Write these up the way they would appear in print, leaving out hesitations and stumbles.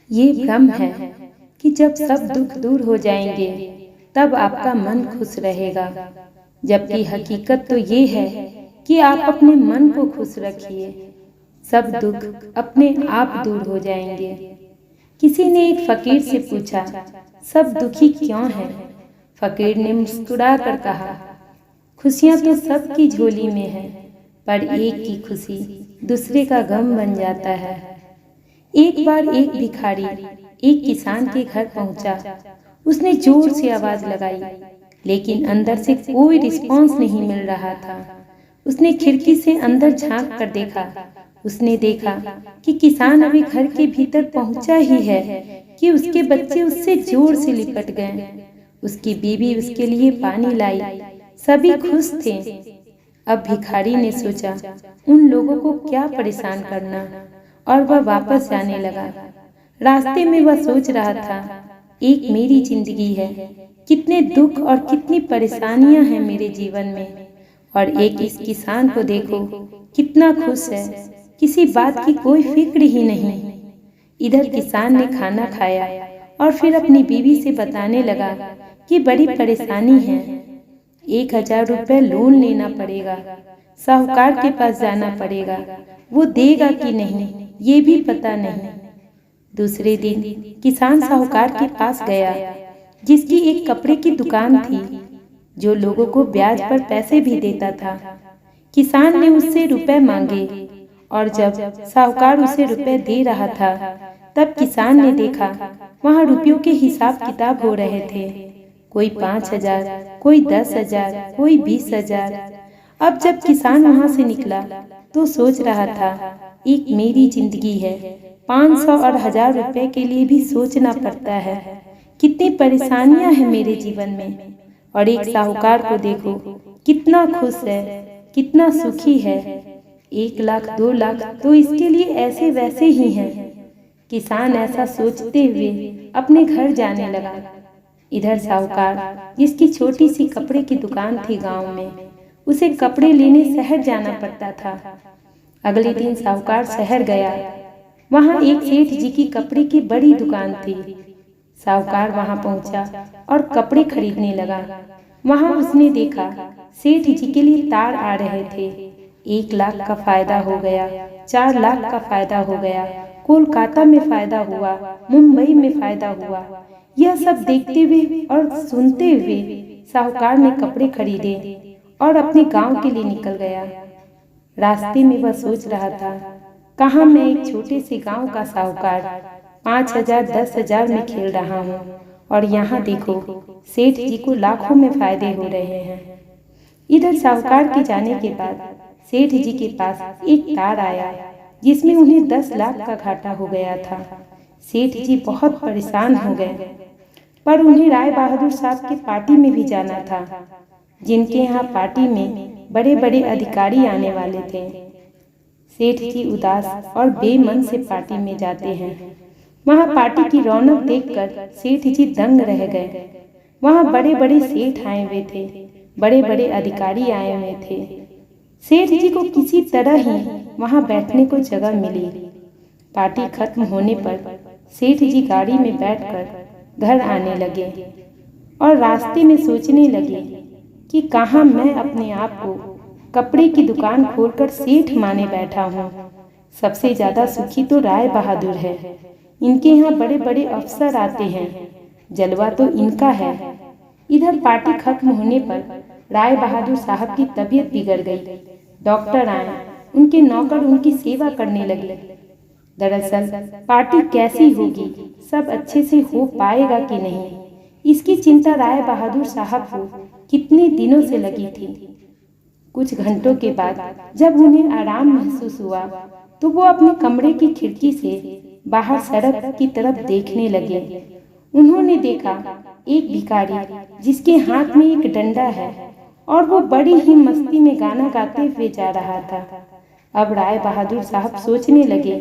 ये भ्रम है कि जब सब दुख दूर हो जाएंगे तब आपका मन खुश रहेगा, जबकि हकीकत तो ये है कि आप अपने मन को खुश रखिए। सब दुख अपने आप दूर हो जाएंगे। किसी ने एक फकीर से पूछा, सब दुखी क्यों हैं? फकीर ने मुस्कुरा कर कहा, खुशियाँ तो सबकी झोली में है, पर एक की खुशी दूसरे का गम बन जाता है। एक बार एक भिखारी एक किसान के घर पहुंचा। उसने जोर से आवाज लगाई, लेकिन अंदर से कोई रिस्पॉन्स नहीं मिल रहा था। उसने खिड़की से अंदर झांक कर देखा। उसने देखा कि किसान अभी घर के भीतर पहुंचा ही है कि उसके बच्चे उससे जोर से लिपट गए। उसकी बीवी उसके लिए पानी लाई। सभी खुश थे। अब भिखारी ने सोचा, उन लोगों को क्या परेशान करना, और वह वापस जाने लगा। रास्ते में वह सोच रहा था, एक मेरी जिंदगी है, कितने दुख और कितनी परेशानियां हैं मेरे जीवन में, और एक इस किसान को देखो कितना खुश है, किसी बात की कोई फिक्र ही नहीं। इधर किसान ने खाना खाया और फिर अपनी बीवी से बताने लगा कि बड़ी परेशानी है, 1000 रुपये लोन लेना पड़ेगा, साहूकार के पास जाना पड़ेगा, वो देगा कि नहीं ये भी पता नहीं। दूसरे दिन किसान साहूकार के पास गया, जिसकी एक कपड़े की दुकान थी, जो लोगों को ब्याज पर पैसे भी देता था। किसान ने उससे रुपए मांगे, और जब साहूकार उसे रुपए दे रहा था, तब किसान ने देखा वहां रुपयों के हिसाब किताब हो रहे थे। कोई 5000, कोई 10,000, कोई 20,000। अब जब किसान वहां से निकला तो सोच रहा था, एक मेरी जिंदगी है, 500 और 1000 रुपए के लिए भी सोचना पड़ता है, कितनी परेशानियां हैं मेरे जीवन में। और एक साहूकार को देखो कितना खुश है, कितना सुखी है, 1 लाख 2 लाख तो इसके लिए ऐसे वैसे ही हैं। किसान ऐसा सोचते हुए अपने घर जाने लगा। इधर साहूकार, जिसकी छोटी सी कपड़े की दुकान थी गांव में, उसे कपड़े लेने शहर जाना पड़ता था। अगले दिन साहूकार शहर गया। वहां एक सेठ जी की कपड़े की बड़ी दुकान थी। साहूकार वहां पहुंचा और कपड़े खरीदने लगा। वहां उसने देखा सेठ जी के लिए तार आ रहे थे। 1 लाख का फायदा हो गया, 4 लाख का फायदा हो गया, कोलकाता में फायदा हुआ, मुंबई में फायदा हुआ। यह सब देखते हुए और सुनते हुए साहूकार ने कपड़े खरीदे और अपने गांव के लिए निकल गया। रास्ते में वह सोच रहा था, कहाँ मैं एक छोटे से गांव का साहूकार 5000 10,000 में खेल रहा हूँ, और यहाँ देखो सेठ जी को लाखों में फायदे हो रहे हैं। इधर साहूकार के जाने के बाद सेठ जी के पास एक तार आया, जिसमें उन्हें 10 लाख का घाटा हो गया था। सेठ जी बहुत परेशान हो गए, पर उन्हें राय बहादुर साहब की पार्टी में भी जाना था, जिनके यहाँ पार्टी में बड़े बड़े अधिकारी आने वाले थे। सेठ जी उदास और बेमन से पार्टी में जाते हैं। वहाँ पार्टी की रौनक देखकर सेठ जी दंग रह गए। वहाँ बड़े बड़े सेठ आए हुए थे, बड़े बड़े अधिकारी आए हुए थे। सेठ जी को किसी तरह ही वहाँ बैठने को जगह मिली। पार्टी खत्म होने पर सेठ जी गाड़ी में बैठकर घर आने लगे और रास्ते में सोचने लगे कि कहाँ मैं अपने आप को कपड़े की दुकान खोलकर सेठ माने बैठा हूँ। सबसे ज्यादा सुखी तो राय बहादुर है, इनके यहाँ बड़े बड़े अफसर आते हैं, जलवा तो इनका है। इधर पार्टी खत्म होने पर राय बहादुर साहब की तबीयत बिगड़ गई। डॉक्टर आए, उनके नौकर उनकी सेवा करने लगे। दरअसल पार्टी कैसी होगी, सब अच्छे से हो पाएगा कि नहीं, इसकी चिंता राय बहादुर साहब को कितने दिनों से लगी थी। कुछ घंटों के बाद जब उन्हें आराम महसूस हुआ, तो वो अपने कमरे की खिड़की से बाहर सड़क की तरफ देखने लगे। उन्होंने देखा एक भिखारी, जिसके हाथ में एक डंडा है, और वो बड़ी ही मस्ती में गाना गाते हुए जा रहा था। अब राय बहादुर साहब सोचने लगे,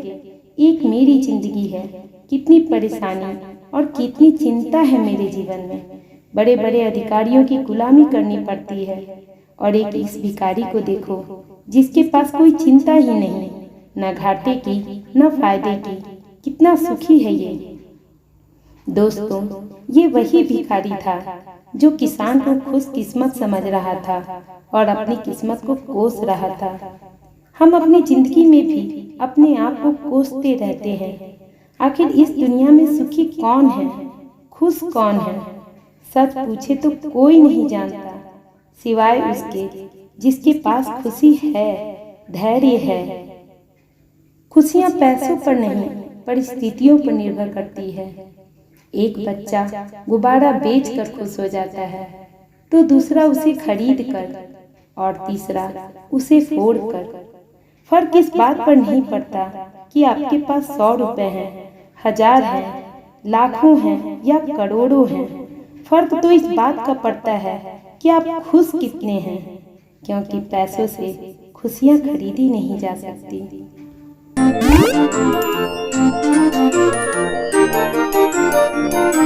एक मेरी जिंदगी है, कितनी परेशानी और कितनी चिंता है मेरे जीवन में। बड़े बड़े अधिकारियों की गुलामी करनी पड़ती है, और एक इस भिखारी को देखो, जिसके पास कोई चिंता ही नहीं, न घाटे की न फायदे की, कितना सुखी है ये। दोस्तों, ये वही भिखारी था जो किसान को खुशकिस्मत समझ रहा था और अपनी किस्मत को कोस रहा था। हम अपनी जिंदगी में भी अपने आप को कोसते रहते हैं। आखिर इस दुनिया में सुखी कौन है, खुश कौन है? सच पूछे तो कोई नहीं जानता, सिवाय उसके जिसके पास खुशी है, धैर्य है। खुशियाँ पैसों पर नहीं, परिस्थितियों पर निर्भर करती है। एक बच्चा गुब्बारा बेचकर खुश हो जाता है, तो दूसरा उसे खरीद कर और तीसरा उसे फोड़ कर। फर्क इस बात पर नहीं पड़ता कि आपके पास 100 रुपए हैं, 1000 हैं, लाखों हैं या करोड़ों हैं। फर्क तो इस बात का पड़ता है कि आप खुश कितने हैं, क्योंकि पैसों से खुशियाँ खरीदी नहीं जा सकती।